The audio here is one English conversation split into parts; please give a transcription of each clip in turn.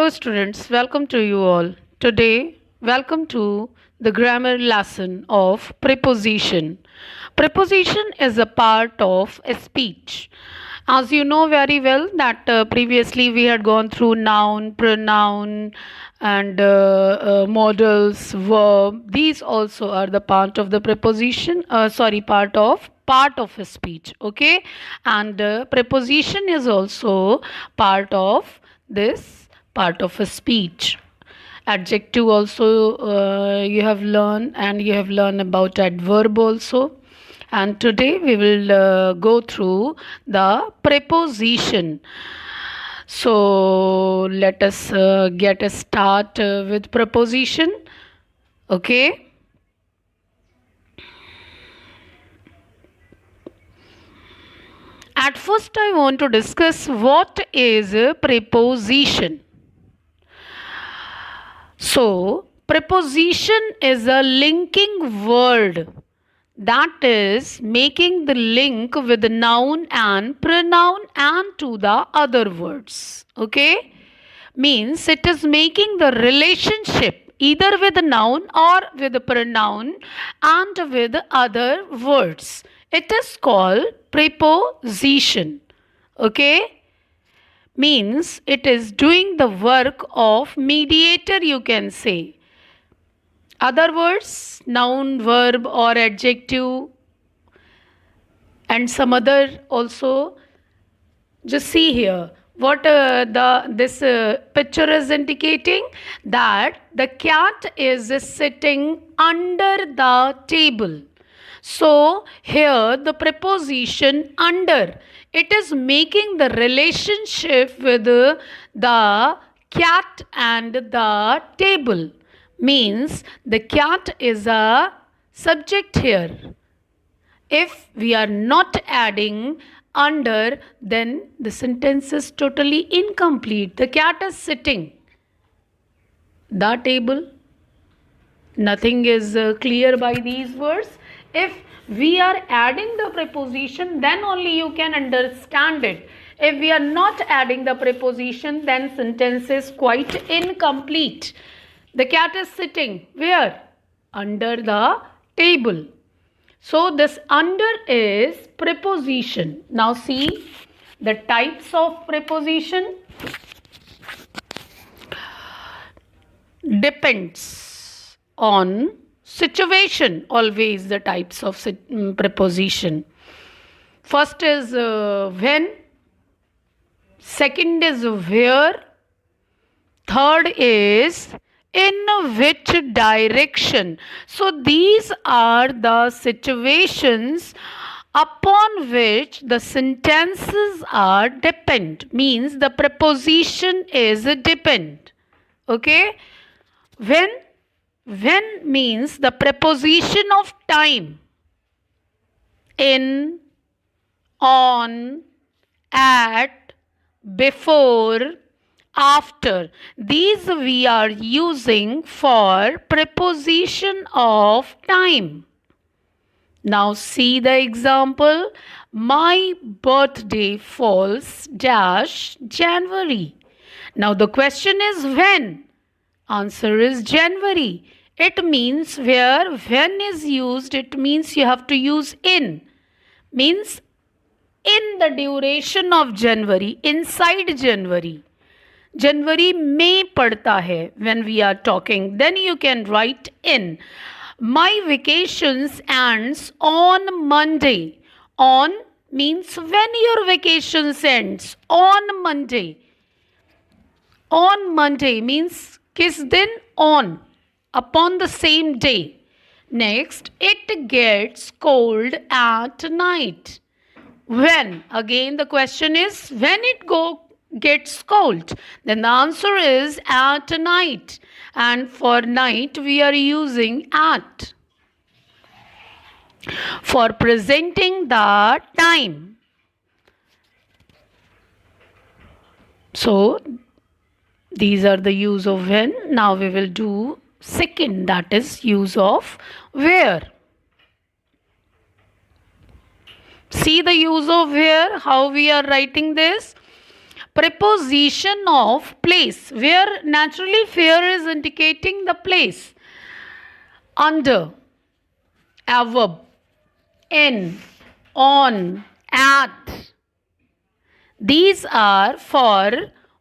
Hello, students. Welcome to you all. Today, welcome to the grammar lesson of preposition. Preposition is a part of a speech. As you know very well that previously we had gone through noun, pronoun, and modals, verb. These also are the part of the preposition. Part of a speech. Okay, and preposition is also part of this part of a speech. Adjective also you have learned, and you have learned about adverb also. And today we will go through the preposition. So let us get a start with preposition. Okay. At first I want to discuss what is a preposition. So, preposition is a linking word, that is making the link with the noun and pronoun and to the other words. Okay? Means it is making the relationship either with the noun or with the pronoun and with other words. It is called preposition. Okay? Means it is doing the work of mediator, you can say. Other words, noun, verb or adjective and some other also. Just see here what this picture is indicating, that the cat is sitting under the table. So here the preposition under, it is making the relationship with the cat and the table. Means the cat is a subject here. If we are not adding under, then the sentence is totally incomplete. The cat is sitting. The table. Nothing is clear by these words. If we are adding the preposition, then only you can understand it. If we are not adding the preposition, then sentence is quite incomplete. The cat is sitting where? Under the table. So this under is preposition. Now see the types of preposition. Depends on situation, always the types of preposition. First is when, second is where, third is in which direction. So these are the situations upon which the sentences are depend. Means the preposition is depend. Okay. When means the preposition of time. In, on, at, before, after. These we are using for preposition of time. Now see the example. My birthday falls dash January. Now the question is when. Answer is January. It means where when is used, it means you have to use in. Means in the duration of January, inside January. January में पड़ता है when we are talking, then you can write in. My vacations ends on Monday. On means when your vacations ends. On Monday. On Monday means किस दिन? On. Upon the same day. Next, it gets cold at night. When? Again the question is when it gets cold. Then the answer is at night. And for night we are using at. For presenting the time. So these are the use of when. Now we will do second, that is use of where. See the use of where, how we are writing this. preposition of place, where naturally where is indicating the place. Under, above, in, on, at. These are for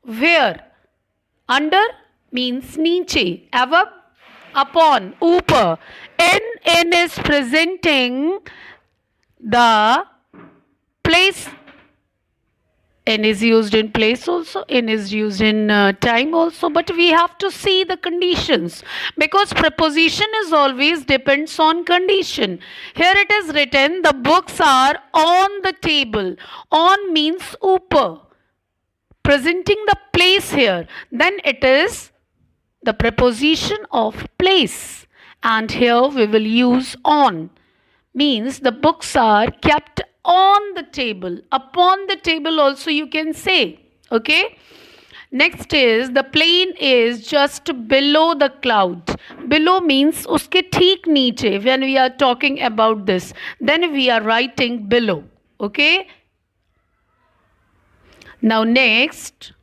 where. Under means niche, above, upon, upar. In is presenting the place. In is used in place also, in is used in time also, but we have to see the conditions, because preposition is always depends on condition. Here it is written, the books are on the table. On means upar, presenting the place here. Then it is the preposition of place, and here we will use on, means the books are kept on the table. Upon the table also you can say. Okay. Next is the plane is just below the cloud. Below means uske theek niche. When we are talking about this, then we are writing below. Okay. Now next,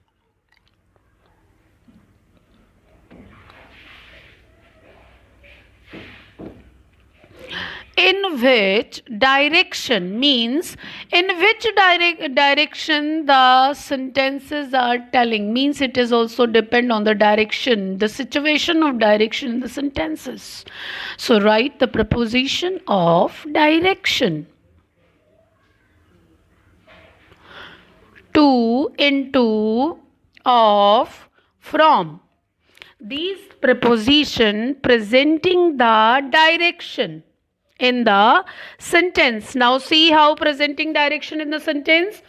in which direction means in which direction the sentences are telling, means it is also depend on the direction, the situation of direction in the sentences. So write the preposition of direction. To, into, of, from. These preposition presenting the direction in the sentence. Now see how presenting direction in the sentence.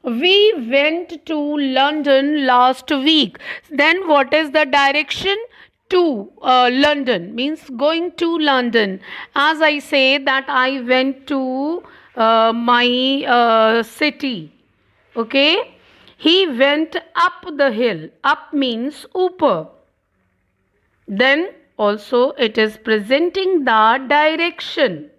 We went to London last week. Then what is the direction? To London, means going to London. As I say that I went to my city. Okay. He went up the hill. Up means upar. Then also it is presenting the direction.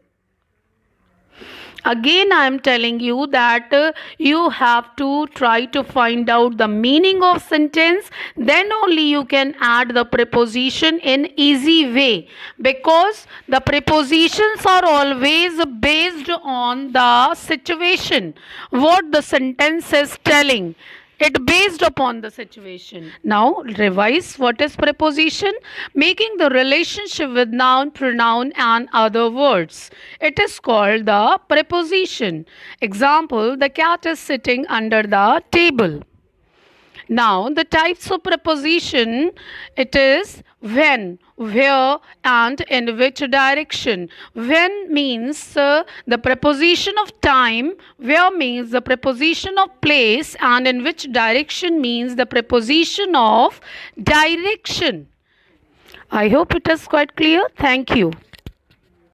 Again I am telling you that you have to try to find out the meaning of sentence, then only you can add the preposition in easy way, because the prepositions are always based on the situation, what the sentence is telling. It based upon the situation. Now revise what is preposition. Making the relationship with noun, pronoun and other words. It is called the preposition. Example, the cat is sitting under the table. Now the types of preposition, it is when, where and in which direction. When means the preposition of time, where means the preposition of place, and in which direction means the preposition of direction. I hope it is quite clear. Thank you.